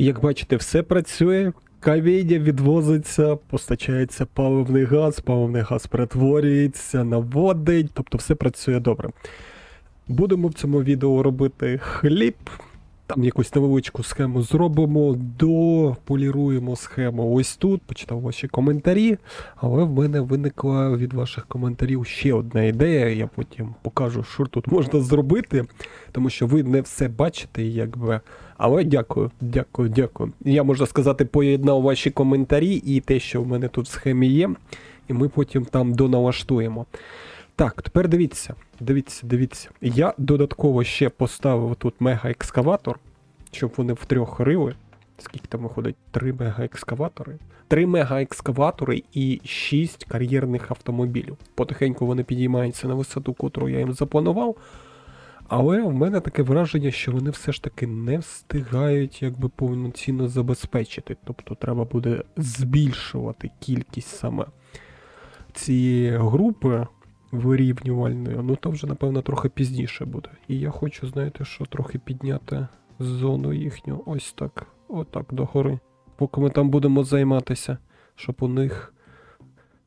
Як бачите, все працює, кавіння відвозиться, постачається паливний газ перетворюється на водень, тобто все працює добре. Будемо в цьому відео робити хліб, там якусь невеличку схему зробимо, дополіруємо схему ось тут, почитав ваші коментарі, але в мене виникла від ваших коментарів ще одна ідея, я потім покажу, що тут можна зробити, тому що ви не все бачите, якби. Але дякую. Я, можна сказати, поєднав ваші коментарі і те, що в мене тут в схемі є, і ми потім там доналаштуємо. Так, тепер дивіться. Я додатково ще поставив тут мега-екскаватор, щоб вони втрьох рили. Скільки там виходить? 3 мега-екскаватори. 3 мега-екскаватори і 6 кар'єрних автомобілів. Потихеньку вони підіймаються на висоту, котру я їм запланував. Але в мене таке враження, що вони все ж таки не встигають якби повноцінно забезпечити. Тобто треба буде збільшувати кількість саме цієї групи вирівнювальної. Ну то вже, напевно, трохи пізніше буде. І я хочу, знаєте, що трохи підняти зону їхню ось так. Отак догори. Поки ми там будемо займатися, щоб у них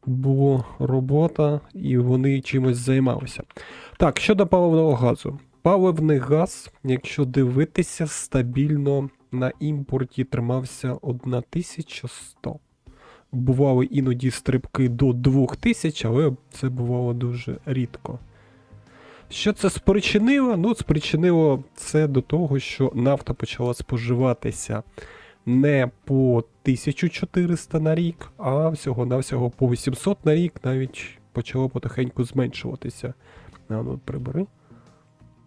була робота і вони чимось займалися. Так, щодо паливного газу. Паливний газ, якщо дивитися, стабільно на імпорті тримався 1100. Бували іноді стрибки до 2000, але це бувало дуже рідко. Що це спричинило? Ну, спричинило це до того, що нафта почала споживатися не по 1400 на рік, а всього-навсього по 800 на рік, навіть почало потихеньку зменшуватися. Ну, прибери.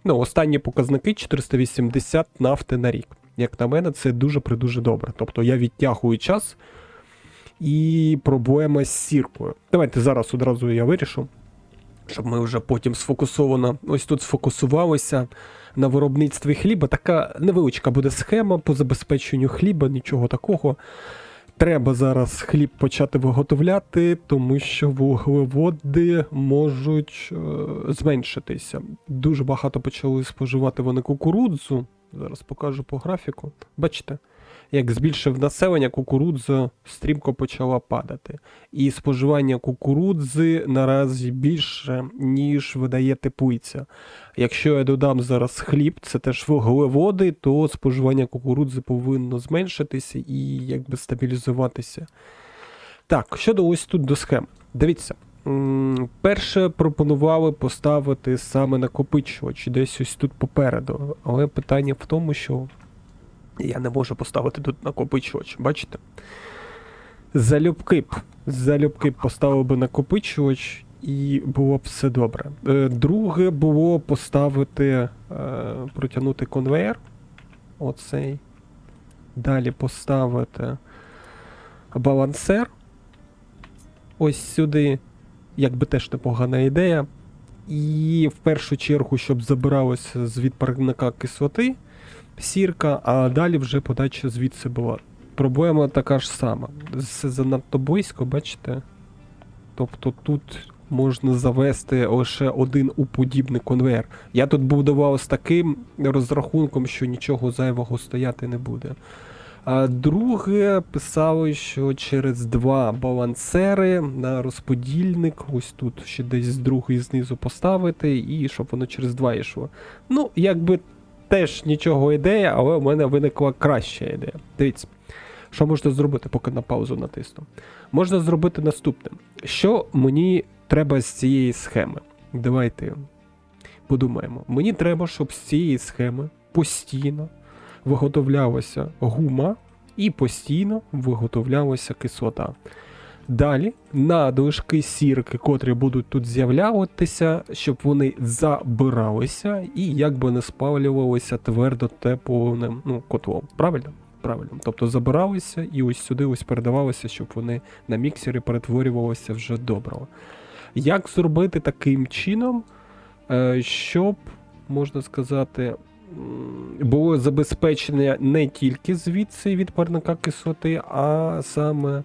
Ну, останні показники 480 нафти на рік. Як на мене, це дуже-придуже добре. Тобто я відтягую час і проблема з сіркою. Давайте зараз одразу я вирішу, щоб ми вже потім сфокусовано ось тут сфокусувалися на виробництві хліба. Така невеличка буде схема по забезпеченню хліба, нічого такого. Треба зараз хліб почати виготовляти, тому що вуглеводи можуть зменшитися. Дуже багато почали споживати вони кукурудзу. Зараз покажу по графіку. Бачите, як збільшив населення, кукурудза стрімко почала падати. І споживання кукурудзи наразі більше, ніж видає теплиця. Якщо я додам зараз хліб, це теж вуглеводи, то споживання кукурудзи повинно зменшитися і якби стабілізуватися. Так, щодо ось тут до схем. Дивіться. Перше пропонували поставити саме накопичувач десь ось тут попереду. Але питання в тому, що я не можу поставити тут накопичувач, бачите? Залюбки б поставив би накопичувач і було б все добре. Друге було поставити, протягнути конвейер. Оцей. Далі поставити балансер. Ось сюди. Якби теж непогана ідея. І в першу чергу, щоб забиралося з відпарника кислоти, сірка, а далі вже подача звідси була. Проблема така ж сама. Це занадто близько, бачите? Тобто тут можна завести лише один уподібний конвейер. Я тут будував з таким розрахунком, що нічого зайвого стояти не буде. А друге, писали, що через 2 балансери на розподільник, ось тут ще десь другий знизу поставити, і щоб воно через 2 йшло. Ну, якби теж нічого ідея, але в мене виникла краща ідея. Дивіться, що можна зробити, поки на паузу натисну. Можна зробити наступне. Що мені треба з цієї схеми? Давайте подумаємо. Мені треба, щоб з цієї схеми постійно виготовлялася гума і постійно виготовлялася кислота. Далі надлишки сірки, котрі будуть тут з'являтися, щоб вони забиралися і якби не спалювалися твердо тепловим котлом. Правильно? Правильно. Тобто забиралися і ось сюди ось передавалися, щоб вони на міксері перетворювалися вже добро. Як зробити таким чином, щоб, можна сказати, було забезпечення не тільки звідси від парника кислоти, а саме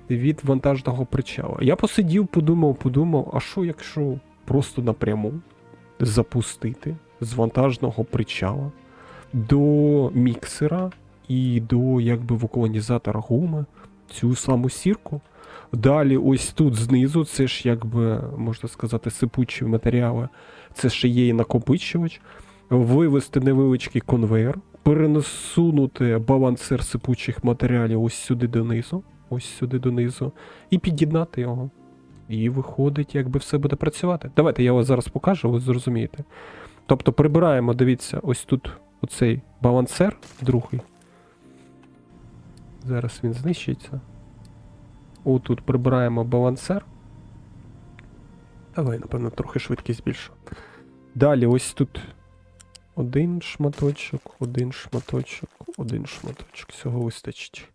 від вантажного причала. Я посидів, подумав, а що якщо просто напряму запустити з вантажного причала до міксера і до якби вулканізатора гуми цю саму сірку. Далі ось тут знизу, це ж якби, можна сказати, сипучі матеріали, це ще є і накопичувач. Вивести невеличкий конвейер, пересунути балансир сипучих матеріалів ось сюди донизу, і під'єднати його. І виходить, якби все буде працювати. Давайте я вас зараз покажу, ви зрозумієте. Тобто прибираємо, дивіться, ось тут оцей балансир, другий. Зараз він знищується. Отут прибираємо балансир. Давай, напевно, трохи швидкість збільшу. Далі ось тут один шматочок. Всього вистачить.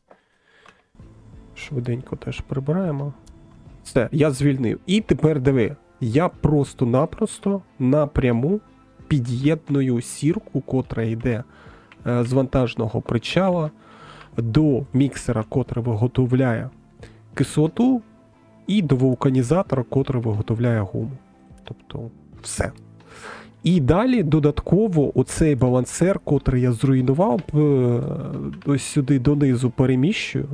Швиденько теж прибираємо. Все, я звільнив. І тепер диви, я просто-напросто напряму під'єдную сірку, котра йде з вантажного причала до міксера, котрий виготовляє кислоту, і до вулканізатора, котрий виготовляє гуму. Тобто все. І далі додатково оцей балансер, котрий я зруйнував, ось сюди донизу переміщую.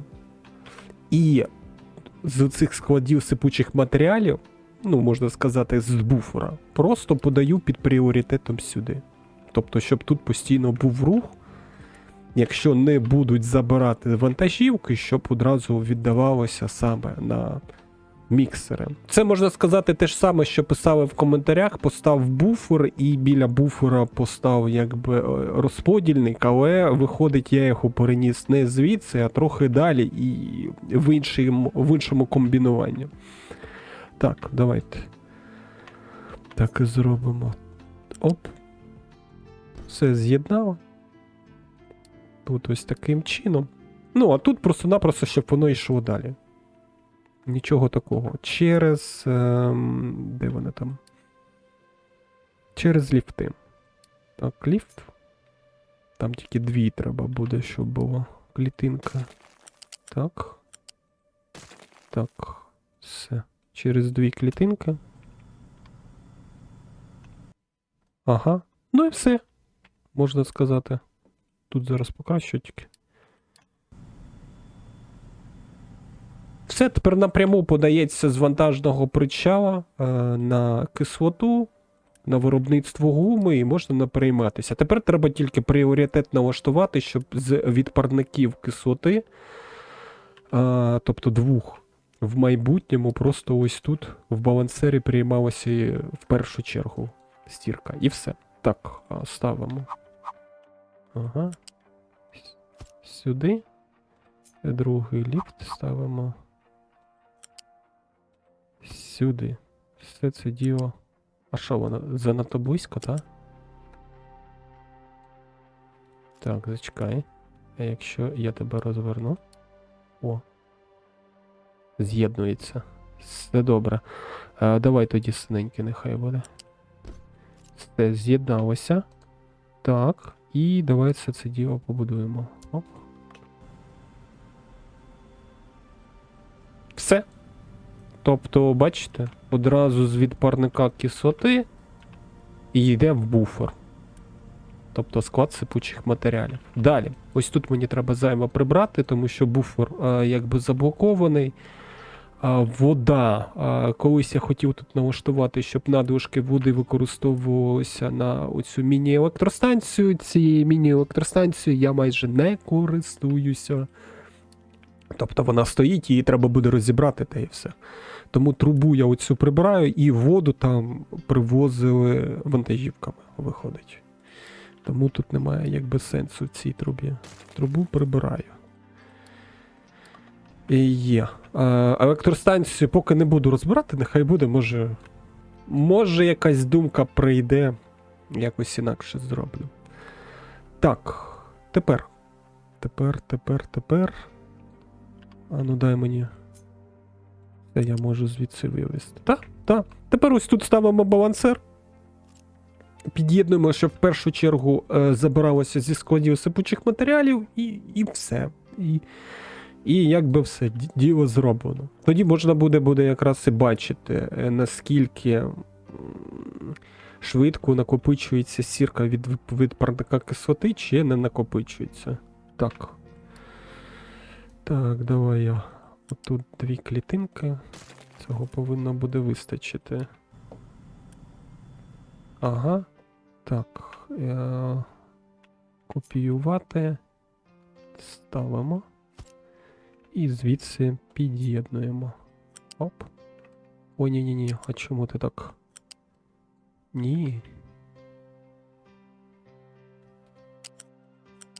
І з цих складів сипучих матеріалів, ну, можна сказати, з буфера, просто подаю під пріоритетом сюди. Тобто, щоб тут постійно був рух, якщо не будуть забирати вантажівки, щоб одразу віддавалося саме на міксери. Це, можна сказати, те ж саме, що писали в коментарях, постав буфер і біля буфера постав якби розподільник, але виходить, я його переніс не звідси, а трохи далі і в іншому комбінуванні. Так, давайте. Так і зробимо. Оп. Все з'єднало. Тут ось таким чином. Ну, а тут просто-напросто, щоб воно йшло далі. Нічого такого. Через... де вони там? Через ліфти. Так, ліфт. Там тільки дві треба буде, щоб була клітинка. Так. Так. Все. Через дві клітинки. Ага. Ну і все. Можна сказати. Тут зараз покращу тільки. Все тепер напряму подається з вантажного причала на кислоту, на виробництво гуми і можна не перейматися. Тепер треба тільки пріоритет налаштувати, щоб з відпарників кислоти, тобто двох, в майбутньому просто ось тут в балансері приймалася в першу чергу стірка. І все. Так, ставимо. Ага. Сюди. Другий ліфт ставимо. Сюди. Все це діло. А що воно? Занадто близько, так? Так, зачекай. А якщо я тебе розверну? О. З'єднується. Все добре. Давай тоді синенький нехай буде. Все, з'єдналося. Так. І давай це діло побудуємо. Оп. Все. Тобто, бачите, одразу з відпарника кислоти і йде в буфер. Тобто склад сипучих матеріалів. Далі. Ось тут мені треба зайво прибрати, тому що буфер якби заблокований. Вода. Колись я хотів тут налаштувати, щоб надлишки води використовувалися на оцю міні-електростанцію. Цією міні-електростанцією я майже не користуюся. Тобто вона стоїть, її треба буде розібрати, та і все. Тому трубу я оцю прибираю і воду там привозили вантажівками, виходить. Тому тут немає якби сенсу в цій трубі. Трубу прибираю. І є. Електростанцію поки не буду розбирати, нехай буде, може якась думка прийде, якось інакше зроблю. Так, тепер. А ну дай мені. Це я можу звідси вивести. Так. Тепер ось тут ставимо балансир. Під'єднуємо, щоб в першу чергу забиралося зі складів сипучих матеріалів і все. І якби все, діло зроблено. Тоді можна буде якраз і бачити, наскільки швидко накопичується сірка від парника кислоти, чи не накопичується. Так. Так, давай я. Отут 2 клітинки. Цього повинно буде вистачити. Ага. Так. Копіювати. Ставимо. І звідси під'єднуємо. Оп. Ой, ні-ні-ні, а чому ти так? Ні.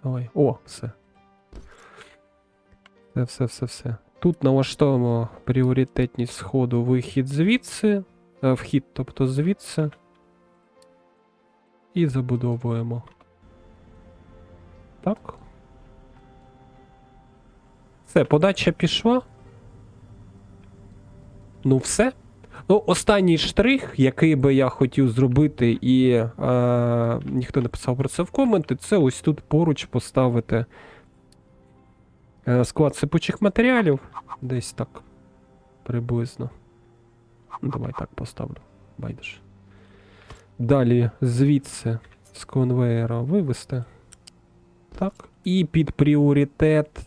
Давай. О, все. Все. Тут налаштовуємо пріоритетність сходу, вихід звідси. Вхід, тобто звідси. І забудовуємо. Так. Все, подача пішла. Ну все. Ну, останній штрих, який би я хотів зробити, і ніхто не писав про це в коменти, це ось тут поруч поставити склад сипучих матеріалів. Десь так. Приблизно. Ну, давай так поставлю. Байдеш. Далі звідси з конвеєра вивести. Так. І під пріоритет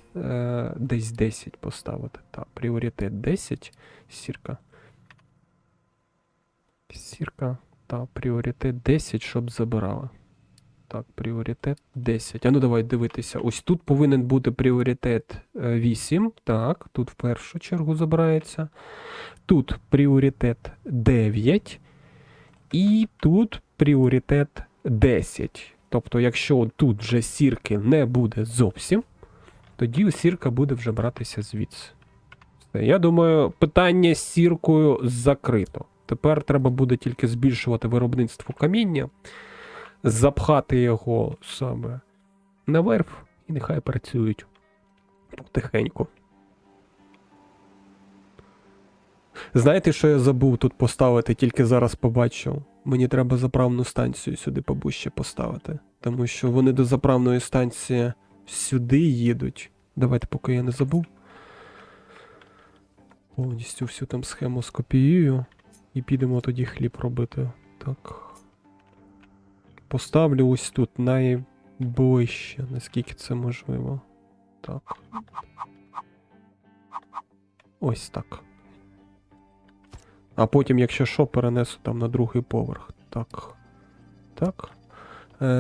десь 10 поставити. Так, пріоритет 10. Сірка. Сірка. Та пріоритет 10, щоб забирала. Так, пріоритет 10. А ну давай дивитися. Ось тут повинен бути пріоритет 8. Так, тут в першу чергу забирається. Тут пріоритет 9. І тут пріоритет 10. Тобто, якщо тут вже сірки не буде зовсім, тоді сірка буде вже братися звідси. Все. Я думаю, питання з сіркою закрито. Тепер треба буде тільки збільшувати виробництво каміння, запхати його саме наверх, і нехай працюють потихеньку. Знаєте, що я забув тут поставити, тільки зараз побачив? Мені треба заправну станцію сюди побужче поставити. Тому що вони до заправної станції сюди їдуть. Давайте, поки я не забув. Повністю всю там схему скопіюю. І підемо тоді хліб робити. Так. Поставлю ось тут найближче, наскільки це можливо. Так. Ось так. А потім, якщо що, перенесу там на другий поверх. Так. Так.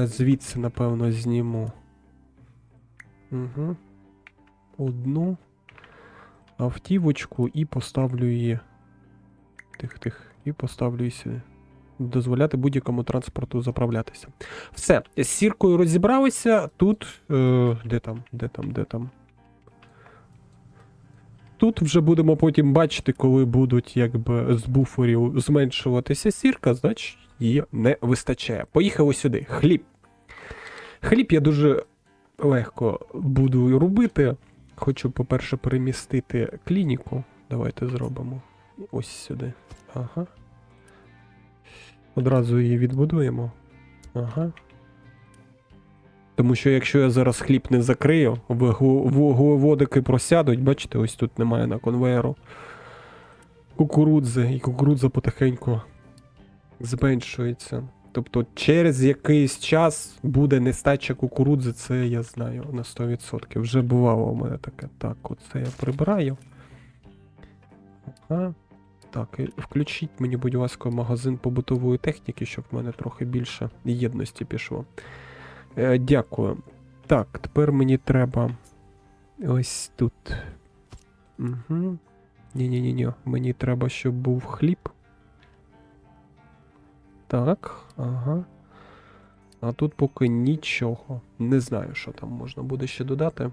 Звідси, напевно, зніму. Угу. Одну автівочку і поставлю її. Тих. І поставлю її сюди. Дозволяти будь-якому транспорту заправлятися. Все. З сіркою розібралися. Тут. Де там? Тут вже будемо потім бачити, коли будуть якби з буферів зменшуватися сірка, значить її не вистачає. Поїхали сюди. Хліб. Хліб я дуже легко буду робити. Хочу, по-перше, перемістити клініку. Давайте зробимо. Ось сюди. Ага. Одразу її відбудуємо. Ага. Тому що якщо я зараз хліб не закрию, вуглеводики просядуть, бачите, ось тут немає на конвеєру кукурудзи, і кукурудза потихеньку зменшується. Тобто через якийсь час буде нестача кукурудзи, це я знаю на 100%. Вже бувало у мене таке. Так, оце я прибираю. Ага. Так, і включіть мені, будь ласка, магазин побутової техніки, щоб в мене трохи більше єдності пішло. Дякую. Так, тепер мені треба ось тут. Угу. Ні. Мені треба, щоб був хліб. Так, ага. А тут поки нічого. Не знаю, що там можна буде ще додати.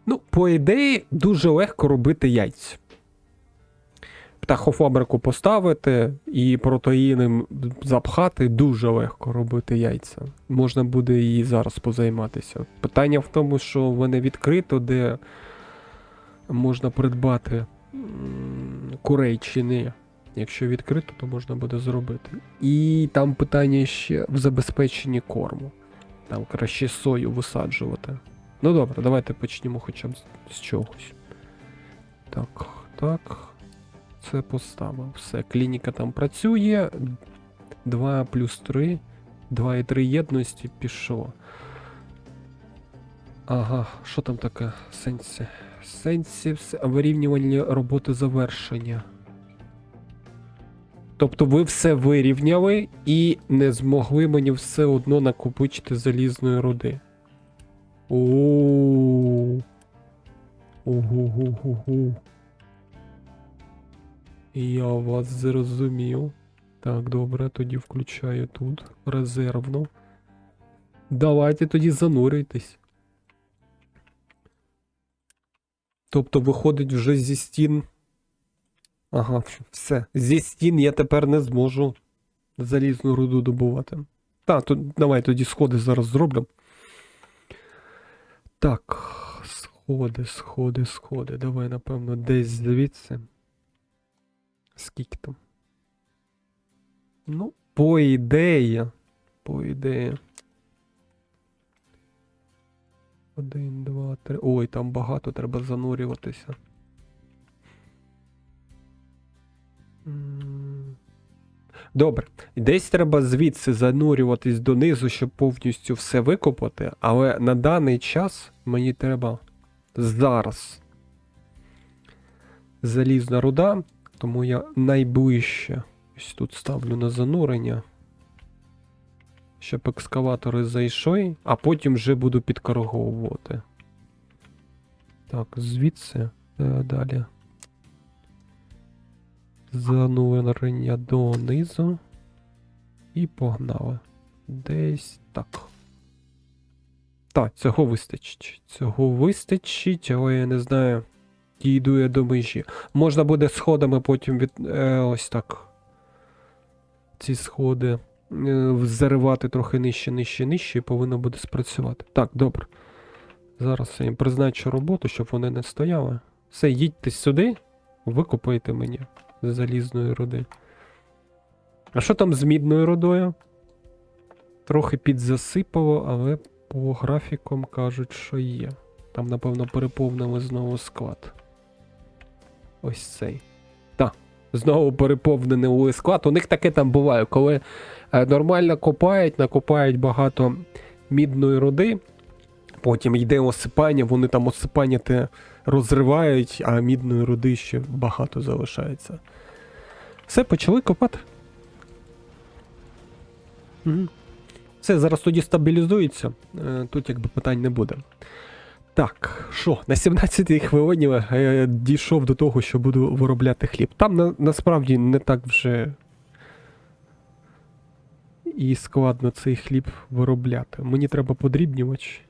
Ну, по ідеї, дуже легко робити яйця. Птахофабрику поставити і протеїном запхати, дуже легко робити яйця. Можна буде і зараз позайматися. Питання в тому, що вони відкрито, де можна придбати курей чи ні. Якщо відкрито, то можна буде зробити. І там питання ще в забезпеченні корму. Там краще сою висаджувати. Ну добре, давайте почнемо хоча б з чогось. Так. Це поставив. Все, клініка там працює. 2 плюс 3. 2,3 єдності пішло. Ага, що там таке? Сенсі. Сенсі, вирівнювальні роботи завершення. Тобто ви все вирівняли і не змогли мені все одно накопичити залізної руди. Ооо. Ого-го-го-го. Я вас зрозумів. Так, добре, тоді включаю тут резервну. Давайте тоді занурюйтесь. Тобто виходить вже зі стін. Ага, все. Зі стін я тепер не зможу залізну руду добувати. Так, давай тоді сходи зараз зроблю. Так, сходи. Давай, напевно, десь звідси. Скільки там? Ну, по ідеї. 1, 2, 3. Ой, там багато, треба занурюватися. Добре. Десь треба звідси занурюватись донизу, щоб повністю все викопати, але на даний час мені треба зараз залізна руда, тому я найближче ось тут ставлю на занурення, щоб екскаватори зайшли, а потім вже буду підкорговувати. Так, звідси далі. Занурення донизу. І погнали. Десь так. Так, цього вистачить, але я не знаю, дійду я до межі. Можна буде сходами потім ось так. Ці сходи заривати трохи нижче і повинно буде спрацювати. Так, добре. Зараз я їм призначу роботу, щоб вони не стояли. Все, їдьте сюди, викопайте мені залізної руди. А що там з мідною рудою? Трохи підзасипало, але по графікам кажуть, що є. Там, напевно, переповнили знову склад. Ось цей. Так, знову переповнений склад. У них таке там буває, коли нормально копають, накопають багато мідної руди, потім йде осипання, вони там осипання те розривають, а мідної руди ще багато залишається. Все, почали копати. Угу. Все, зараз тоді стабілізується, тут якби питань не буде. Так, що, на 17-й хвилині я дійшов до того, що буду виробляти хліб. Там насправді не так вже і складно цей хліб виробляти. Мені треба подрібнювач.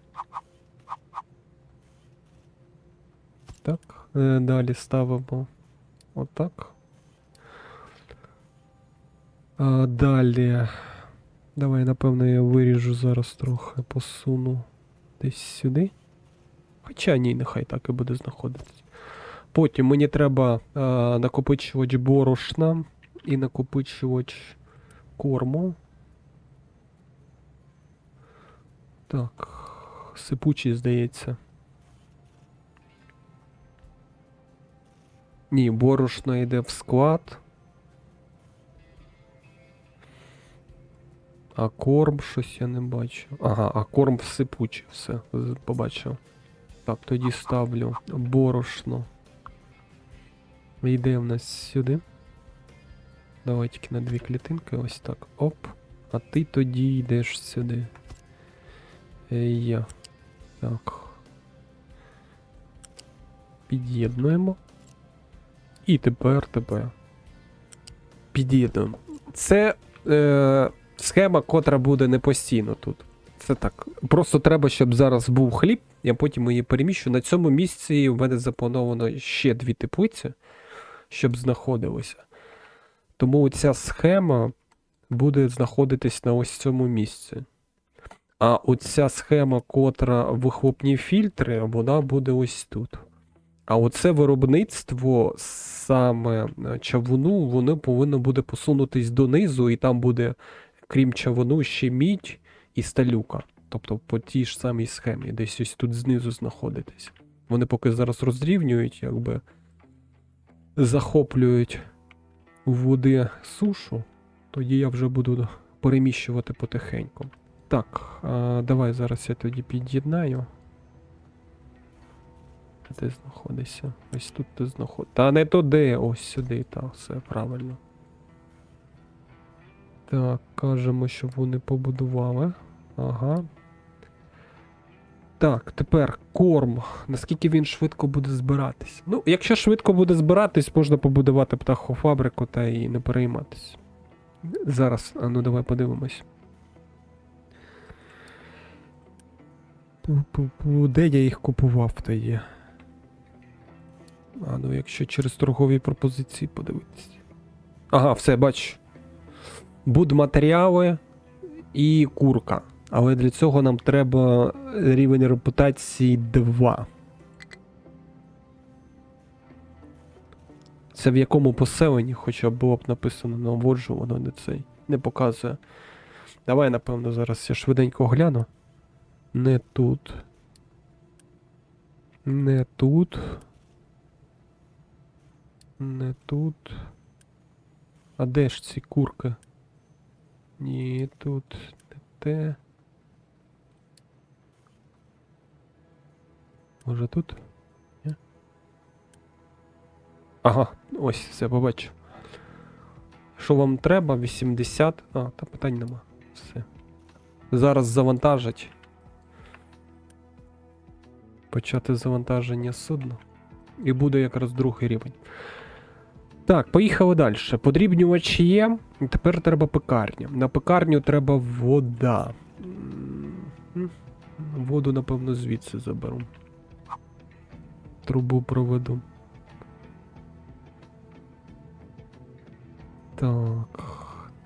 Так, далі ставимо отак. Далі. Давай, напевно, я виріжу зараз трохи, посуну десь сюди. Хоча ні, нехай так і буде знаходитись. Потім мені треба накопичувач борошна і накопичувач корму. Так, сипучий, здається. Ні, борошно йде в склад. А корм щось я не бачу. Ага, а корм сипучий, все, побачив. Так, тоді ставлю борошно. Йде в нас сюди. Давай тільки на 2 клітинки, ось так. Оп. А ти тоді йдеш сюди. Я. Так. Під'єднуємо. І тепер. Під'єднуємо. Це схема, котра буде не постійно тут. Це так. Просто треба, щоб зараз був хліб, я потім її переміщу. На цьому місці в мене заплановано ще 2 теплиці, щоб знаходилися. Тому ця схема буде знаходитись на ось цьому місці. А оця схема, котра вихлопні фільтри, вона буде ось тут. А оце виробництво саме чавуну, воно повинно буде посунутись донизу, і там буде, крім чавуну, ще мідь і сталюка. Тобто по тій ж самій схемі, десь ось тут знизу знаходитись. Вони поки зараз розрівнюють, якби захоплюють у води сушу, тоді я вже буду переміщувати потихеньку. Так, давай зараз я тоді під'єднаю. Де знаходишся? Ось тут ти знаходишся. Та не туди, ось сюди, так, все правильно. Так, кажемо, що вони побудували. Ага. Так, тепер корм. Наскільки він швидко буде збиратись? Ну, якщо швидко буде збиратись, можна побудувати птахофабрику та і не перейматись. Зараз, ну давай подивимось. Де я їх купував, то є? Ну якщо через торгові пропозиції подивитись. Ага, все, бачу. Будматеріали і курка. Але для цього нам треба рівень репутації 2. Це в якому поселенні, хоча було б написано на воджу, воно не показує. Давай, напевно, зараз я швиденько гляну. Не тут. Не тут. Не тут. А де ж ці курки? Ні, тут не те. Може тут? Ні? Ага, ось, все, побачу. Що вам треба? 80. Та питань нема. Все. Зараз завантажать. Почати завантаження судна. І буде якраз другий рівень. Так, поїхали далі. Подрібнювач є. Тепер треба пекарня. На пекарню треба вода. Воду, напевно, звідси заберу. Трубу проведу. Так.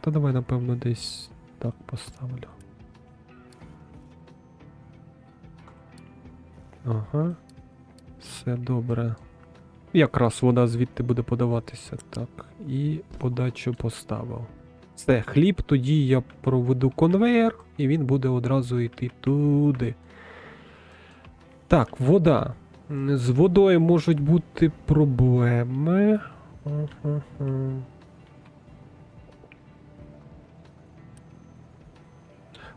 То давай, напевно, десь так поставлю. Ага. Все добре. Якраз вода звідти буде подаватися. Так. І подачу поставив. Все, хліб, тоді я проведу конвейер, і він буде одразу йти туди. Так, вода. З водою можуть бути проблеми.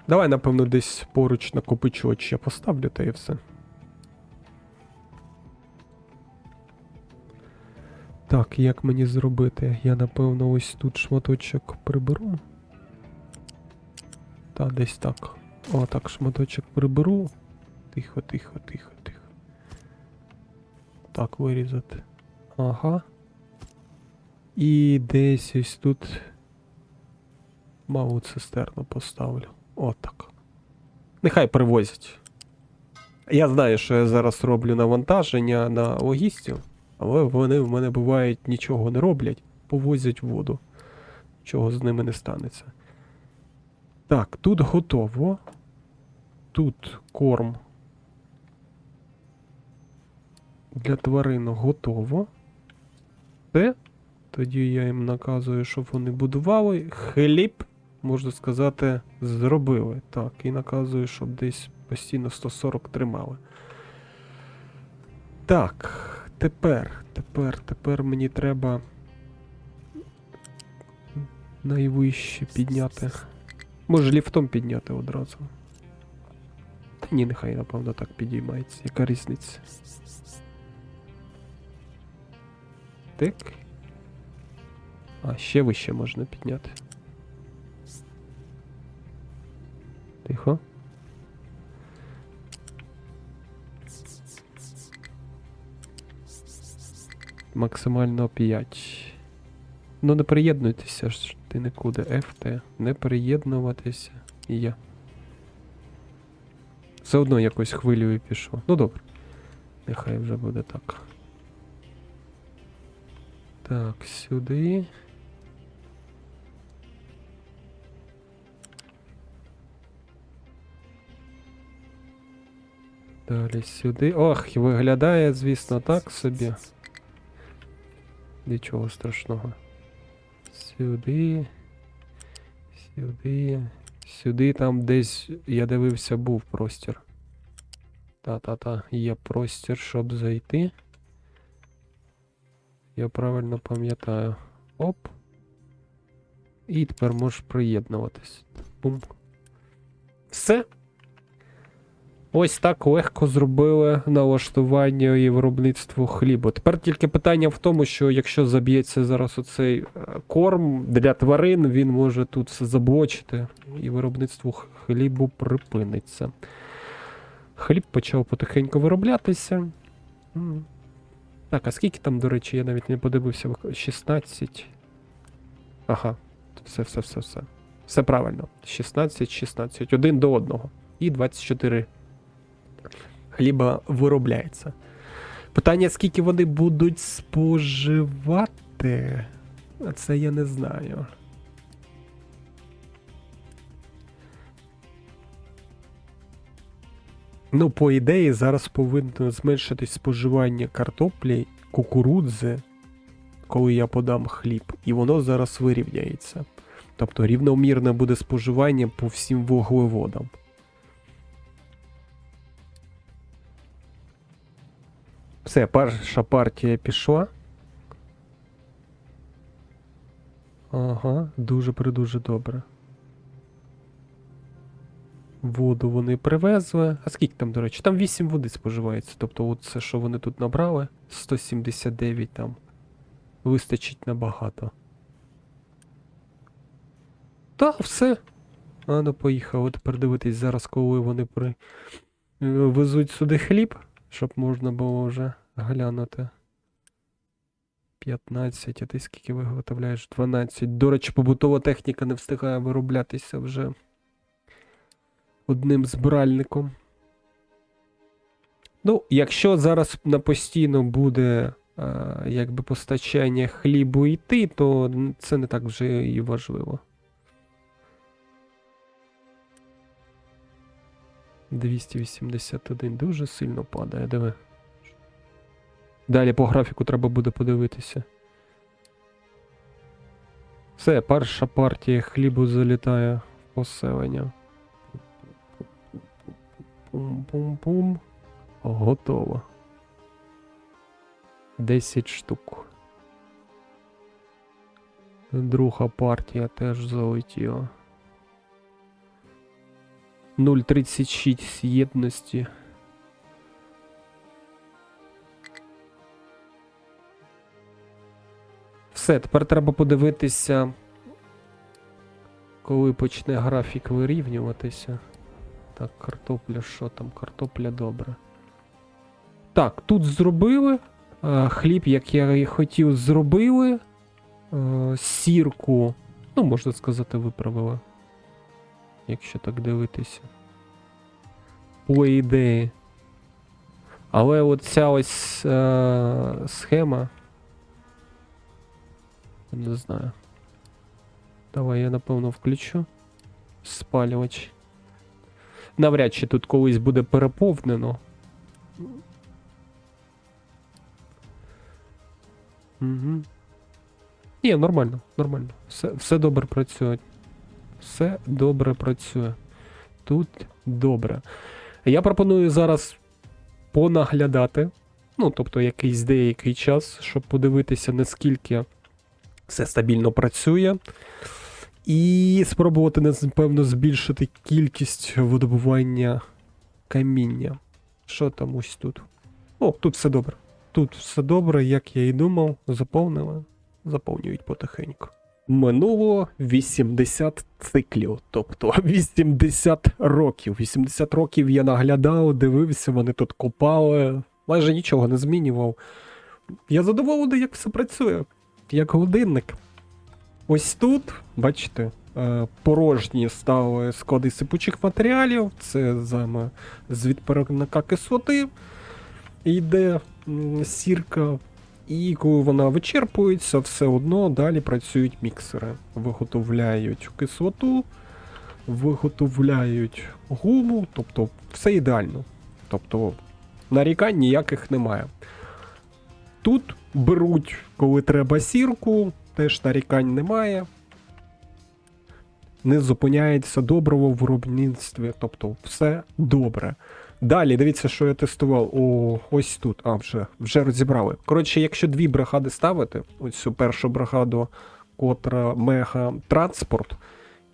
Давай, напевно, десь поруч накопичувач я поставлю, та і все. Так, як мені зробити? Я, напевно, ось тут шматочок приберу. Та, десь так. О, так, шматочок приберу. Тихо, тихо, тихо, тихо. Так, вирізати. Ага. І десь ось тут малу цистерну поставлю. Отак. Нехай привозять. Я знаю, що я зараз роблю навантаження на логістів, але вони в мене бувають нічого не роблять, повозять воду. Чого з ними не станеться. Так, тут готово. Тут корм для тварин готово. Все. Тоді я їм наказую, щоб вони будували. Хліб, можна сказати, зробили. Так, і наказую, щоб десь постійно 140 тримали. Так, тепер мені треба найвище підняти. Може ліфтом підняти одразу. Та ні, нехай, напевно, так підіймається. Яка різниця? Так. А, ще вище можна підняти. Тихо. Максимально 5. Ну не приєднуйтеся ж ти нікуди. FT. Не приєднуватися. І я. Все одно якось хвилею пішло. Ну добре. Нехай вже буде так. Так, сюди. Далі сюди. Ох, виглядає, звісно, так собі. Нічого страшного. Сюди. Сюди. Сюди там десь, я дивився, був простір. Та-та-та, є простір, щоб зайти. Я правильно пам'ятаю. Оп. І тепер можеш приєднуватись. Бум. Все. Ось так легко зробили налаштування і виробництво хлібу. Тепер тільки питання в тому, що якщо заб'ється зараз оцей корм для тварин, він може тут все заблочити, і виробництво хлібу припиниться. Хліб почав потихеньку вироблятися. Так, а скільки там, до речі, я навіть не подивився. 16. Ага, все. Все правильно. 16. 1 до 1. І 24 хліба виробляється. Питання, скільки вони будуть споживати? Це я не знаю. Ну, по ідеї, зараз повинно зменшитись споживання картоплі, кукурудзи, коли я подам хліб, і воно зараз вирівняється. Тобто рівномірне буде споживання по всім вуглеводам. Все, перша партія пішла. Ага, дуже-придуже добре. Воду вони привезли. А скільки там, до речі? Там 8 води споживається. Тобто от це, що вони тут набрали, 179 там. Вистачить набагато. Та, все. А ну поїхали. Тепер дивитись зараз, коли вони везуть сюди хліб, щоб можна було вже глянути. 15, а ти скільки виготовляєш? 12. До речі, побутова техніка не встигає вироблятися вже одним збиральником. Ну, якщо зараз на постійно буде якби постачання хлібу йти, то це не так вже і важливо. 281 дуже сильно падає, диви. Далі по графіку треба буде подивитися. Все, перша партія хлібу залітає в поселення. Пум-пум-пум. Готово. 10 штук. Друга партія теж залетіла. 0,36 єдності. Все, тепер треба подивитися, коли почне графік вирівнюватися. Так, картопля, що там? Картопля добре. Так, тут зробили. Хліб, як я і хотів, зробили. Сірку, ну, можна сказати, виправили. Якщо так дивитися. По ідеї. Але от ця ось схема. Не знаю. Давай я, напевно, включу спалювач. Навряд чи тут колись буде переповнено. Угу. Ні, нормально. Все добре працює. Все добре працює. Тут добре. Я пропоную зараз понаглядати. Ну, тобто якийсь деякий час, щоб подивитися, наскільки все стабільно працює. І спробувати, напевно, збільшити кількість видобування каміння. Що там ось тут? О, тут все добре. Тут все добре, як я і думав. Заповнили. Заповнюють потихеньку. Минуло 80 циклів, тобто 80 років. 80 років я наглядав, дивився, вони тут копали. Майже нічого не змінював. Я задоволений, як все працює. Як годинник. Ось тут, бачите, порожні стали склади сипучих матеріалів. Це з відпарника кислоти. Йде сірка. І коли вона вичерпується, все одно далі працюють міксери. Виготовляють кислоту, виготовляють гуму, тобто все ідеально. Тобто нарікань ніяких немає. Тут беруть, коли треба сірку, теж нарікань немає. Не зупиняється добриво в виробництві, тобто все добре. Далі, дивіться, що я тестував. О, ось тут. Вже розібрали. Коротше, якщо дві бригади ставити, ось цю першу бригаду котра мега-транспорт,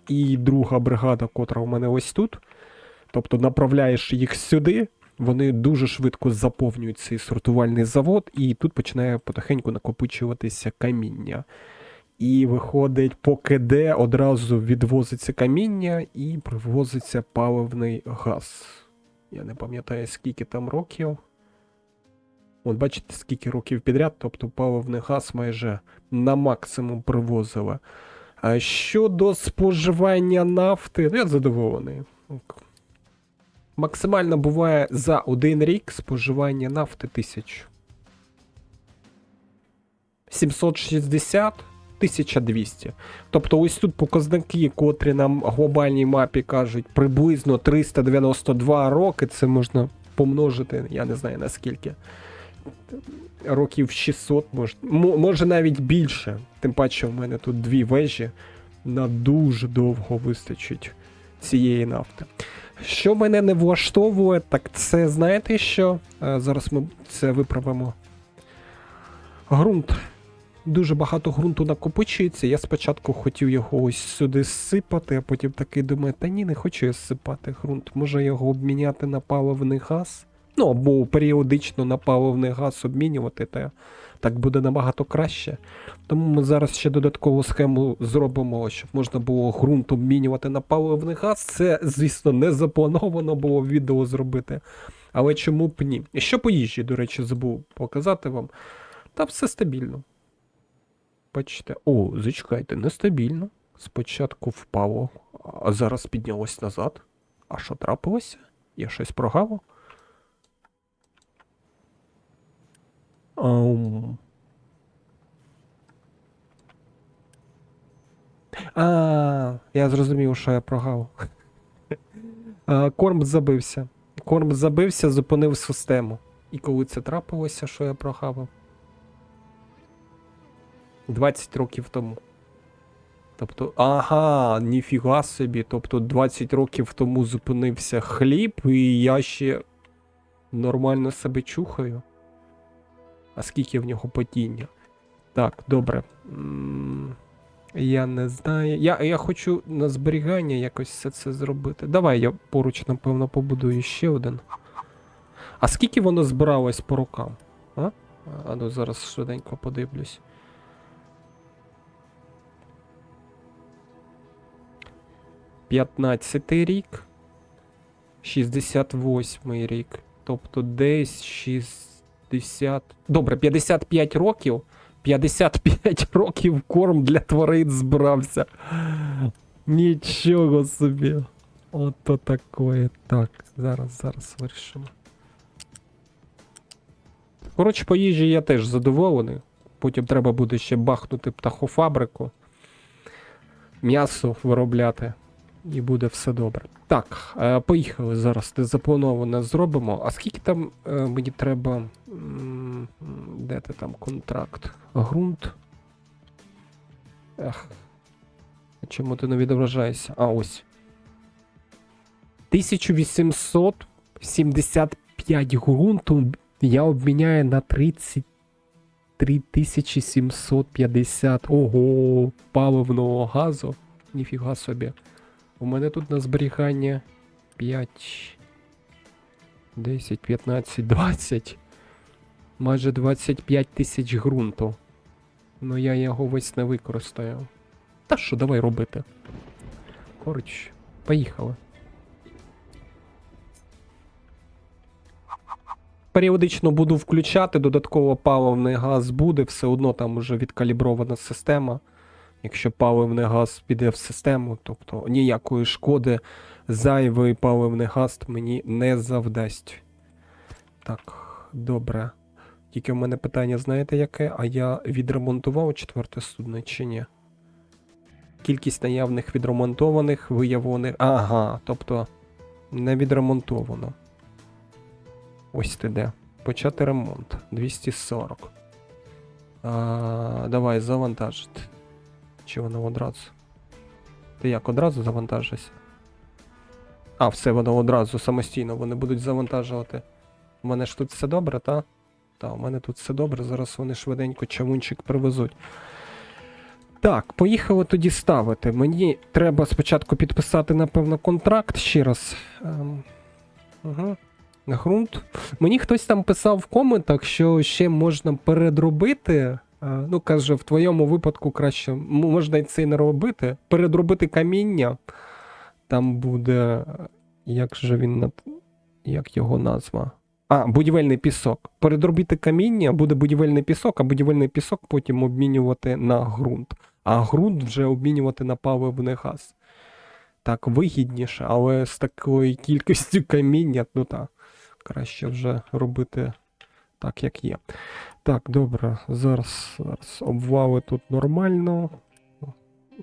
і друга бригада, котра у мене ось тут. Тобто направляєш їх сюди, вони дуже швидко заповнюють цей сортувальний завод, і тут починає потихеньку накопичуватися каміння. І виходить, поки де одразу відвозиться каміння і привозиться паливний газ. Я не пам'ятаю, скільки там років. От бачите, скільки років підряд, тобто паливний газ майже на максимум привозили. А щодо споживання нафти, я задоволений. Максимально буває за один рік споживання нафти 1000. 760, 1200. Тобто ось тут показники, котрі нам в глобальній мапі кажуть приблизно 392 роки, це можна помножити, я не знаю наскільки. Років 600, може навіть більше. Тим паче в мене тут дві вежі, на дуже довго вистачить цієї нафти. Що мене не влаштовує, так це, знаєте що? Зараз ми це виправимо. Ґрунт. Дуже багато ґрунту накопичується. Я спочатку хотів його ось сюди сипати, а потім такий думаю, та ні, не хочу я сипати ґрунт. Може його обміняти на паливний газ? Ну, або періодично на паливний газ обмінювати, та так буде набагато краще. Тому ми зараз ще додаткову схему зробимо, щоб можна було ґрунт обмінювати на паливний газ. Це, звісно, не заплановано було відео зробити. Але чому б ні? І що по їжі, до речі, забув показати вам. Та все стабільно. Бачите, зачекайте, нестабільно. Спочатку впало, а зараз піднялось назад. А що трапилося? Я щось прогавив? Я зрозумів, що я прогав. Корм забився. Корм забився, зупинив систему. І коли це трапилося, що я прогавив? 20 років тому. Тобто, ніфіга собі. Тобто 20 років тому зупинився хліб, і я ще нормально себе чухаю. А скільки в нього падіння? Так, добре. Я не знаю. Я хочу на зберігання якось все це зробити. Давай я поруч, напевно, побудую ще один. А скільки воно збиралось по рокам? Ну зараз швиденько подивлюсь. «15-й рік, 68-й рік, тобто десь 60... Добре, 55 років. 55 років корм для тварин збирався. Нічого собі. Ото такое. Так, зараз вирішимо. Коротше, по їжі я теж задоволений. Потім треба буде ще бахнути птахофабрику. М'ясо виробляти. І буде все добре. Так, поїхали зараз. Заплановане зробимо. А скільки там мені треба... Де ти там контракт? Ґрунт. Чому ти не відображаєшся? Ось. 1875 ґрунту я обміняю на 33 750. Ого, паливного газу. Ніфіга собі. У мене тут на зберігання 5, 10, 15, 20. Майже 25 тисяч ґрунту. Ну я його весь не використаю. Та що, давай робити. Коротше, поїхали. Періодично буду включати, додатково паливний газ буде, все одно там уже відкалібрована система. Якщо паливний газ піде в систему, тобто ніякої шкоди зайвий паливний газ мені не завдасть. Так, добре. Тільки в мене питання, знаєте яке? А я відремонтував 4-те судно чи ні? Кількість наявних відремонтованих, виявлених... тобто не відремонтовано. Ось ти де. Почати ремонт. 240. Давай, завантажити. Чи воно одразу? Ти як, одразу завантажишся? Все, воно одразу самостійно вони будуть завантажувати. У мене ж тут все добре, та? Та, у мене тут все добре, зараз вони швиденько чавунчик привезуть. Так, поїхали тоді ставити. Мені треба спочатку підписати, напевно, контракт ще раз. Угу. Грунт. Мені хтось там писав в коментах, що ще можна передробити. Ну, каже, в твоєму випадку краще можна і це і не робити. Передробити каміння. Там буде. Як же він. Як його назва? Будівельний пісок. Передробити каміння, буде будівельний пісок, а будівельний пісок потім обмінювати на ґрунт. А ґрунт вже обмінювати на паливний газ. Так, вигідніше, але з такою кількістю каміння, ну так, краще вже робити так, як є. Так, добре, зараз обвали тут нормально.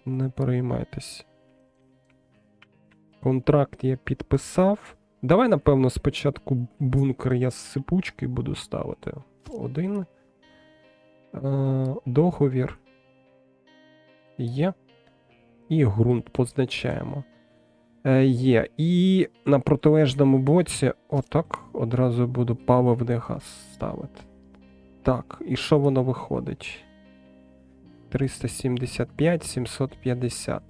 Не переймайтесь. Контракт я підписав. Давай, напевно, спочатку бункер я з сипучки буду ставити. 1. Договір. Є. І ґрунт позначаємо. Є. І на протилежному боці отак одразу буду паливний газ ставити. Так, і що воно виходить? 375, 750.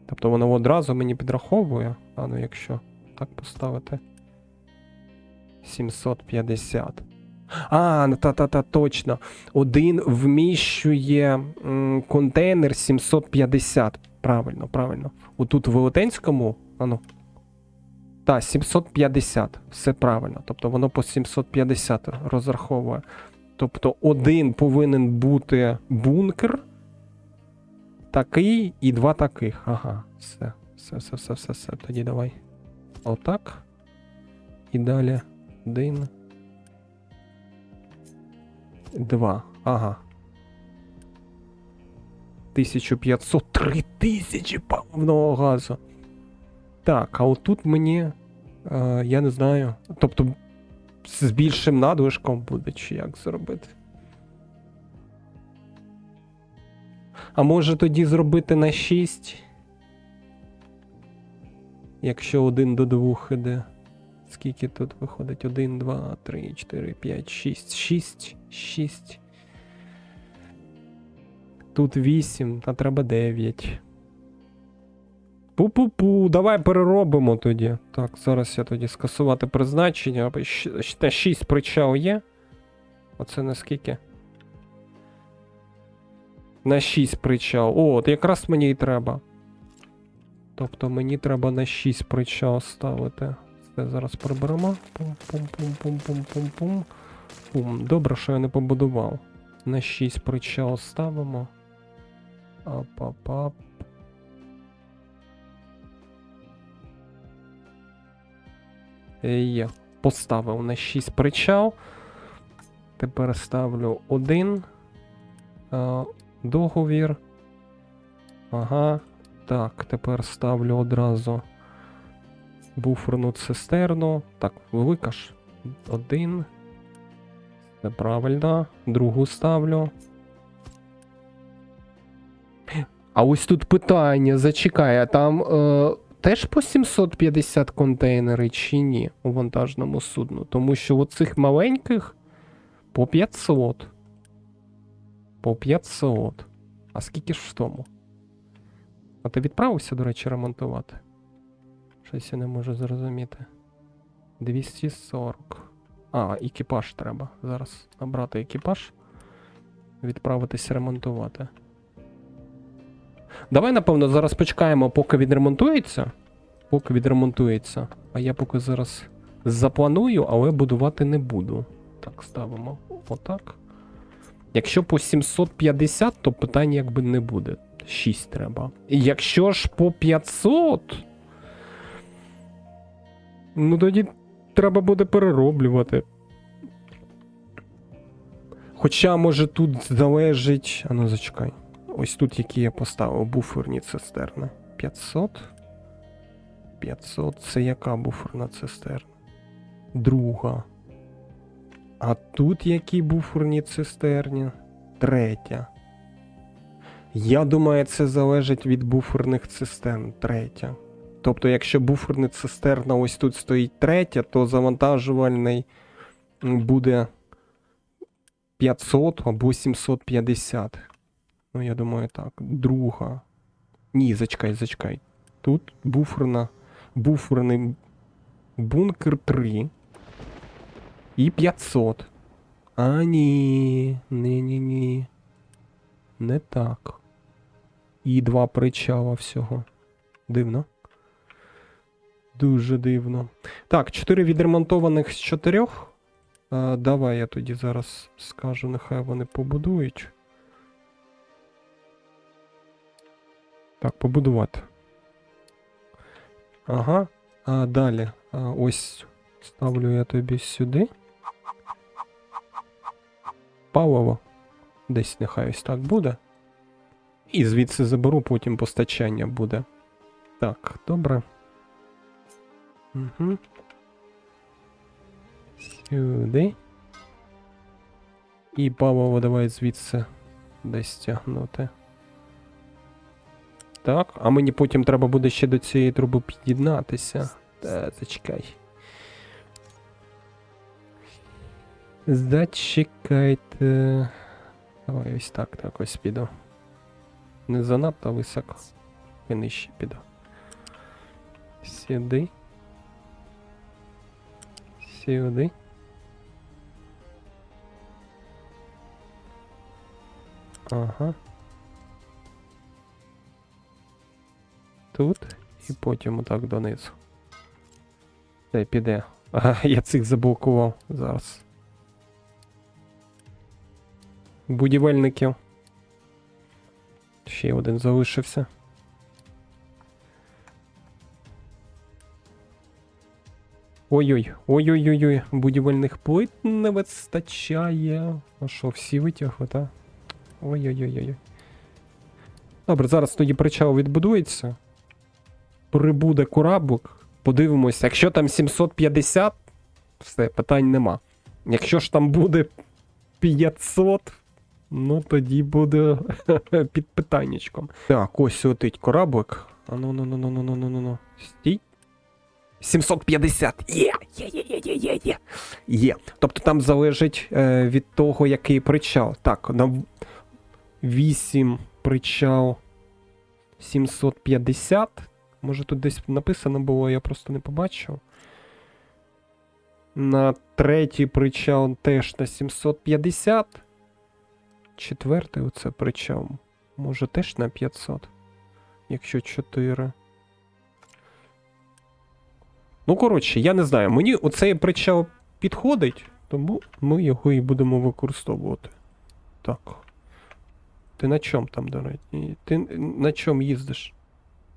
Тобто воно одразу мені підраховує. Ну якщо так поставити. 750. Точно. Один вміщує контейнер 750. Правильно. Отут в Велетенському, 750. Все правильно. Тобто воно по 750 розраховує. Тобто один повинен бути бункер. Такий і 2 таких. Ага, все. Тоді давай. Отак. І далі 1. 2. Ага. 1500, 3000 паливного газу. Так, а отут мені, я не знаю, тобто з більшим надлишком буде, чи як зробити. А може тоді зробити на 6? Якщо 1 до 2 іде. Скільки тут виходить? 1, 2, 3, 4, 5, 6. 6. Тут 8, а треба 9. Пу-пу-пу, давай переробимо тоді. Так, зараз я тоді скасувати призначення. На 6 причал є. Оце на скільки? На 6 причал. О, от якраз мені і треба. Тобто мені треба на 6 причал ставити. Це зараз приберемо. Пум-пум-пум-пум-пум-пум. Пум. Добре, що я не побудував. На 6 причал ставимо. Ап-ап-ап. Є. Поставив на 6 причал. Тепер ставлю 1. Договір. Ага. Так, тепер ставлю одразу буферну цистерну. Так, велика ж. 1. Це правильно. Другу ставлю. А ось тут питання, зачекай, а там теж по 750 контейнери чи ні у вантажному судну? Тому що у цих маленьких по 500. По 500. А скільки ж в тому? А ти відправився, до речі, ремонтувати? Щось я не можу зрозуміти. 240. Екіпаж треба. Зараз набрати екіпаж. Відправитися ремонтувати. Давай, напевно, зараз почекаємо, поки відремонтується. А я поки зараз запланую, але будувати не буду. Так, ставимо отак. Якщо по 750, то питань якби не буде. 6 треба. Якщо ж по 500, ну тоді треба буде перероблювати. Хоча, може, тут залежить... А ну, зачекай. Ось тут, які я поставив, буферні цистерни. 500. 500. Це яка буферна цистерна? Друга. А тут які буферні цистерні? Третя. Я думаю, це залежить від буферних цистерн. Третя. Тобто, якщо буферна цистерна ось тут стоїть третя, то завантажувальний буде 500 або 750. Ну, я думаю, так. Друга. Ні, зачекай. Тут буферний бункер 3. І 500. А, ні. Ні. Не так. І 2 причала всього. Дивно. Дуже дивно. Так, 4 відремонтованих з 4. Давай я тоді зараз скажу, нехай вони побудують. Так, побудувати. Ага. А далі. Ось ставлю я тобі сюди. Паливо. Десь нехай ось так буде. І звідси заберу, потім постачання буде. Так, добре. Угу. Сюди. І паливо давай звідси десь тягнути. Так, а мені потім треба буде ще до цієї труби під'єднатися. Та, зачекай. Зачекайте. Давай ось так ось піду. Не занадто високо. І нижче піду. Сюди. Сюди. Ага. Тут. І потім отак донизу. Це піде. Ага, я цих заблокував зараз. Будівельників. Ще один залишився. Ой-ой-ой, будівельних плит не вистачає. А що, всі витягли, так? Ой-ой-ой. Добре, зараз тоді причал відбудується. Прибуде кораблик. Подивимося, якщо там 750, все, питань нема. Якщо ж там буде 500, ну тоді буде під питаннячком. Так, ось летить кораблик. А ну. Стій. 750. Є. Тобто там залежить від того, який причал. Так, на 8 причал 750. Може тут десь написано було, я просто не побачив. На 3-й причал теж на 750. 4-й оце причал. Може теж на 500. Якщо 4. Ну, коротше, я не знаю. Мені оцей причал підходить, тому ми його і будемо використовувати. Так. Ти на чому там, до речі? Ти на чому їздиш?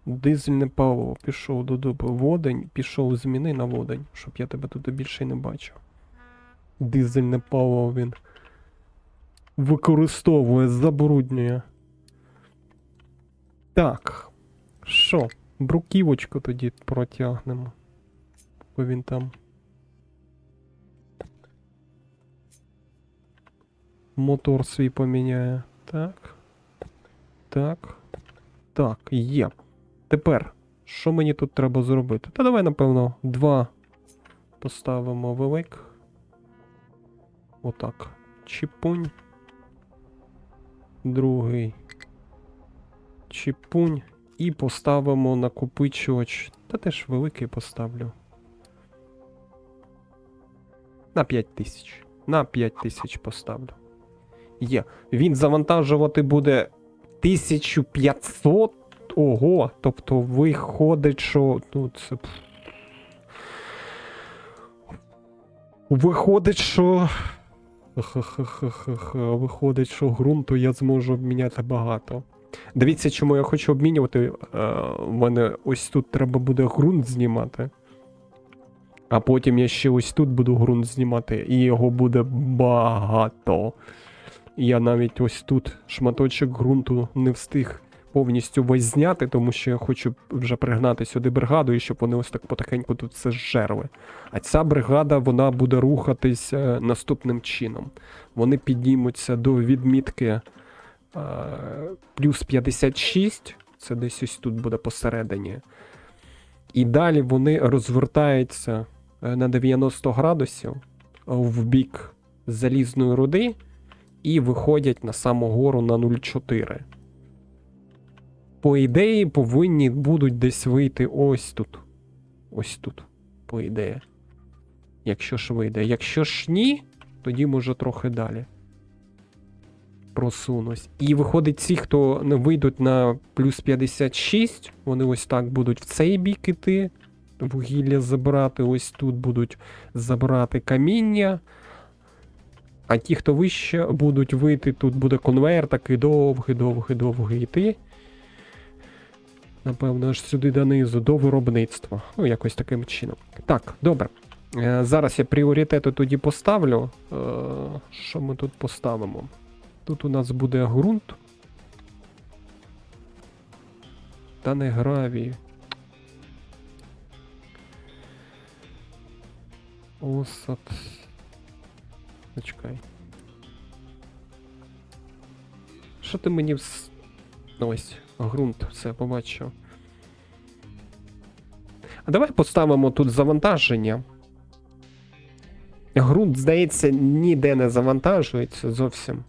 Дизельне паливо. Пішов до дуби. Водень. Пішов зміни на водень, щоб я тебе тут більше не бачив. Дизельне паливо він використовує, забруднює. Так. Що? Бруківочку тоді протягнемо. Бо він там мотор свій поміняє. Так, є. Тепер, що мені тут треба зробити? Та давай, напевно, 2 поставимо велик. Отак. Чіпунь. Другий. Чіпунь. І поставимо накопичувач. Та теж великий поставлю. На 5000. На 5000 поставлю. Є. Він завантажувати буде 1500. Ого. Тобто виходить, що... Ну, це... Виходить, що... Виходить, що ґрунту я зможу обміняти багато. Дивіться, чому я хочу обмінювати. У мене ось тут треба буде ґрунт знімати. А потім я ще ось тут буду ґрунт знімати, і його буде багато. Я навіть ось тут шматочок ґрунту не встиг повністю весь зняти, тому що я хочу вже пригнати сюди бригаду, і щоб вони ось так потихеньку тут все зжерли. А ця бригада, вона буде рухатись наступним чином. Вони піднімуться до відмітки плюс 56, це десь ось тут буде посередині. І далі вони розвертаються на 90 градусів в бік залізної руди і виходять на саму гору на 0,4. По ідеї, повинні будуть десь вийти ось тут. Ось тут, по ідеї. Якщо ж вийде. Якщо ж ні, тоді може трохи далі просунусь. І виходить, ці, хто не вийдуть на плюс 56, вони ось так будуть в цей бік іти, вугілля забирати, ось тут будуть забирати каміння. А ті, хто вище, будуть вийти, тут буде конвейер такий довгий йти. Напевно, аж сюди донизу, до виробництва. Ну, якось таким чином. Так, добре. Зараз я пріоритети тоді поставлю. Що ми тут поставимо? Тут у нас буде ґрунт. Та не гравій. Осад. Зачекай. Що ти мені ось, ґрунт, все, побачив. А давай поставимо тут завантаження. Ґрунт, здається, ніде не завантажується зовсім.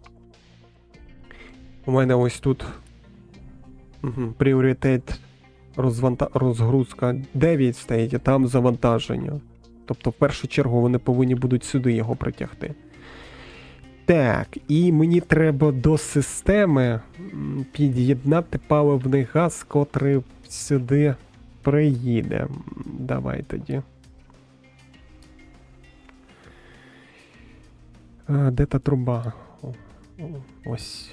У мене ось тут пріоритет розгрузка 9 стоїть, а там завантаження. Тобто, в першу чергу, вони повинні будуть сюди його притягти. Так, і мені треба до системи під'єднати паливний газ, котрий сюди приїде. Давай тоді. Де та труба? Ось.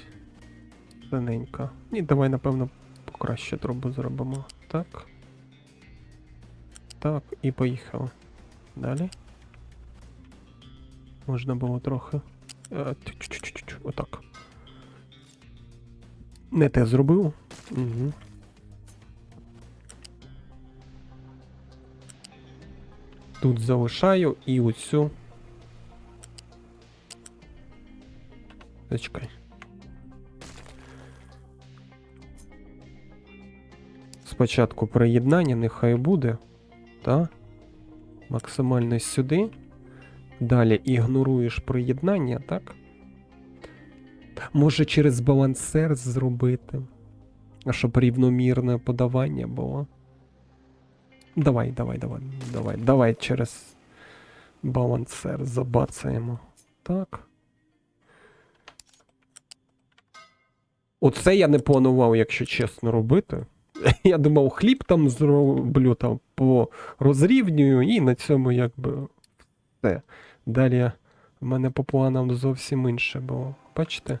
Тоненька. І давай, напевно, покраще трубу зробимо. Так. Так, і поїхали. Далі. Можна було трохи. Отак. Не те зробив. Угу. Тут залишаю і оцю. Зачекай. Спочатку приєднання, нехай буде. Та? Максимально сюди. Далі ігноруєш приєднання, так? Може через балансер зробити. А щоб рівномірне подавання було. Давай через балансер забацаємо. Так. Оце я не планував, якщо чесно, робити. Я думав, хліб там зроблю, там розрівнюю, і на цьому якби все. Далі в мене по планам зовсім інше було. Бачите?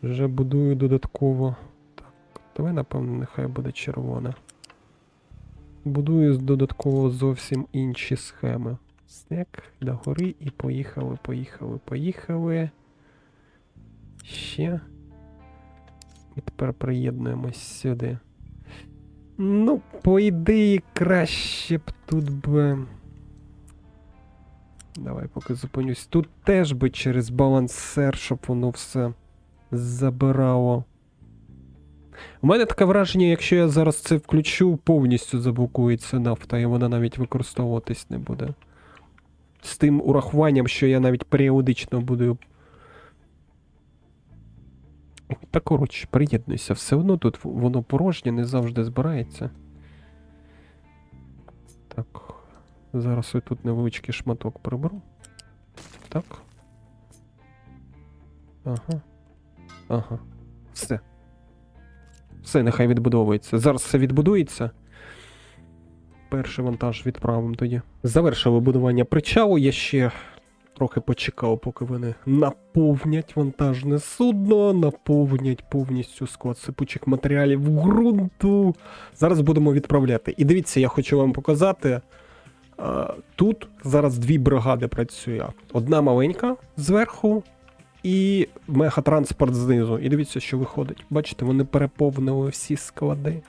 Вже будую додатково. Так, давай, напевно, нехай буде червоне. Будую додатково зовсім інші схеми. Так, догори і поїхали. Ще. І тепер приєднуємось сюди. Ну, по ідеї, краще б тут би... Давай поки зупинюсь. Тут теж би через балансер, щоб воно все забирало. У мене таке враження, якщо я зараз це включу, повністю заблокується нафта, і вона навіть використовуватись не буде. З тим урахуванням, що я навіть періодично буду... Та коротше, приєднуйся. Все одно тут воно порожнє, не завжди збирається. Так. Зараз ось тут невеличкий шматок приберу. Так. Ага. Все. Все, нехай відбудовується. Зараз все відбудується. Перший вантаж відправимо тоді. Завершили будування причалу. Я ще трохи почекав, поки вони наповнять вантажне судно, наповнять повністю склад сипучих матеріалів ґрунту. Зараз будемо відправляти. І дивіться, я хочу вам показати. Тут зараз дві бригади працює. Одна маленька зверху і мегатранспорт знизу. І дивіться, що виходить. Бачите, вони переповнили всі склади.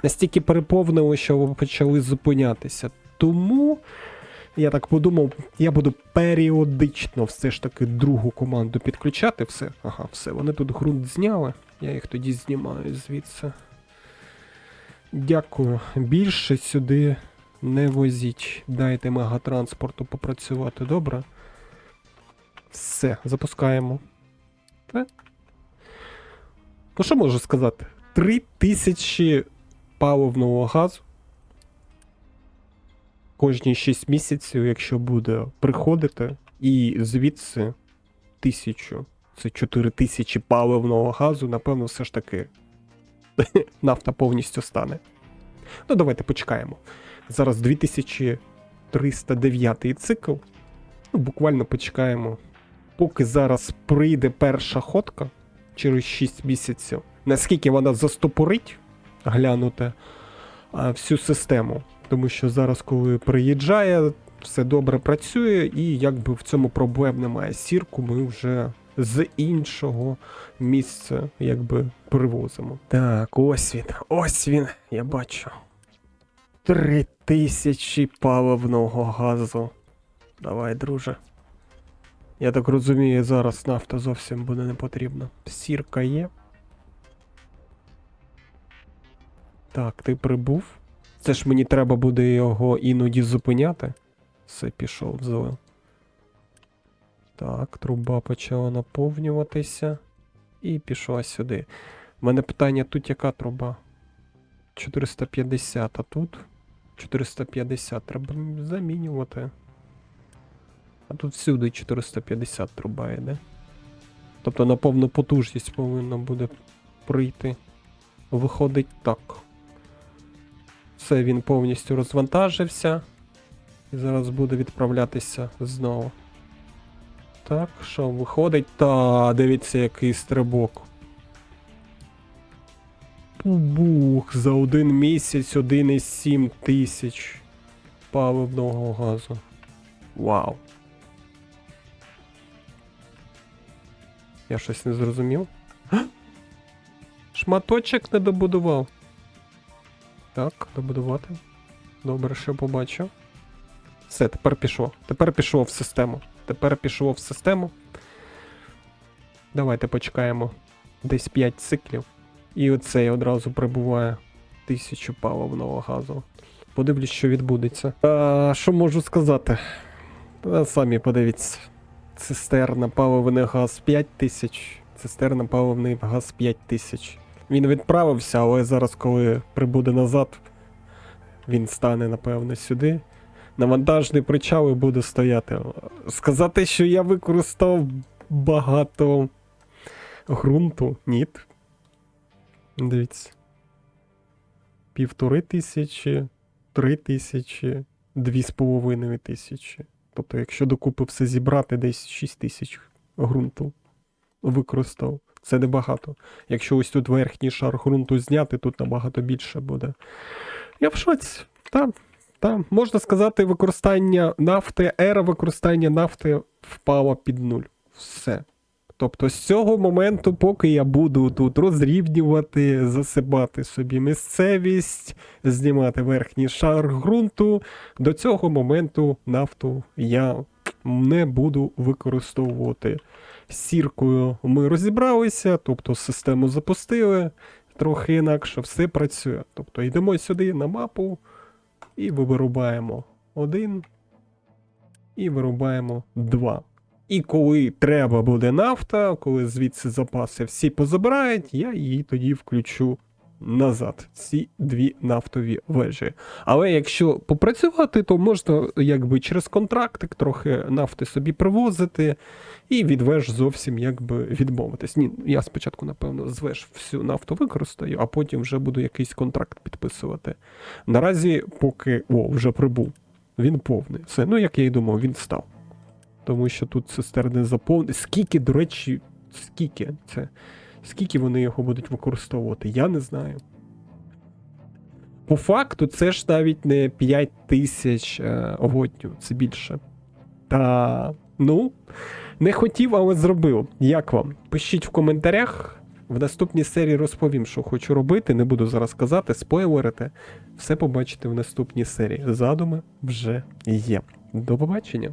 Настільки переповнили, що почали зупинятися. Тому, я так подумав, я буду періодично все ж таки другу команду підключати. Все, все, вони тут ґрунт зняли. Я їх тоді знімаю звідси. Дякую. Більше сюди не возіть. Дайте мегатранспорту попрацювати, добре? Все, запускаємо. Та. Ну що можу сказати? 3000 паливного газу. Кожні 6 місяців, якщо буде приходити, і звідси 1000, це 4000 паливного газу, напевно, все ж таки нафта повністю стане. Ну, давайте почекаємо. Зараз 2309 цикл. Ну, буквально почекаємо. Поки зараз прийде перша ходка через 6 місяців, наскільки вона застопорить, глянути всю систему. Тому що зараз, коли приїжджає, все добре працює, і якби в цьому проблем немає. Сірку ми вже з іншого місця якби привозимо. Так, ось він, я бачу. 3000 паливного газу. Давай, друже. Я так розумію, зараз нафта зовсім буде не потрібна. Сірка є. Так, ти прибув. Це ж мені треба буде його іноді зупиняти. Все, пішов, залив. Так, труба почала наповнюватися. І пішла сюди. У мене питання, тут яка труба? 450, а тут 450. Треба замінювати. А тут всюди 450 труба йде. Тобто на повну потужність повинно буде прийти. Виходить так. Все, він повністю розвантажився. І зараз буде відправлятися знову. Так, що виходить? Та, дивіться, який стрибок. Бух, за один місяць 1,7 тисяч паливного газу. Вау. Я щось не зрозумів. Шматочок не добудував. Так, добудувати. Добре, що побачив. Все, тепер пішло. Тепер пішло в систему. Давайте почекаємо десь 5 циклів. І оцей одразу прибуває 1000 паливного газу. Подивлюсь, що відбудеться. Що можу сказати? Самі подивіться. Цистерна паливний газ 5000. Цистерна паливний газ 5000. Він відправився, але зараз, коли прибуде назад, він стане, напевно, сюди. На вантажний причал і буде стояти. Сказати, що я використав багато ґрунту? Ні. Дивіться. 1500, 3000, 2500. Тобто, якщо докупи все зібрати, десь 6000 ґрунту використав. Це небагато. Якщо ось тут верхній шар ґрунту зняти, тут набагато більше буде. Я в шоці. Там, можна сказати, використання нафти, ера використання нафти впала під нуль. Все. Тобто з цього моменту, поки я буду тут розрівнювати, засипати собі місцевість, знімати верхній шар ґрунту, до цього моменту нафту я не буду використовувати. З сіркою ми розібралися, тобто систему запустили, трохи інакше все працює. Тобто йдемо сюди на мапу і вирубаємо 1 і вирубаємо 2. І коли треба буде нафта, коли звідси запаси всі позабирають, я її тоді включу назад, ці дві нафтові вежі. Але якщо попрацювати, то можна якби через контрактик трохи нафти собі привозити і від веж зовсім якби відмовитись. Ні, я спочатку, напевно, з веж всю нафту використаю, а потім вже буду якийсь контракт підписувати. Наразі поки, вже прибув, він повний. Все, ну як я й думав, він став. Тому що тут цистерни заповнені. Скільки, до речі, скільки вони його будуть використовувати, я не знаю. По факту, це ж навіть не 5000 годнів, це більше. Не хотів, але зробив. Як вам? Пишіть в коментарях. В наступній серії розповім, що хочу робити. Не буду зараз казати, спойлерити. Все побачите в наступній серії. Задуми вже є. До побачення.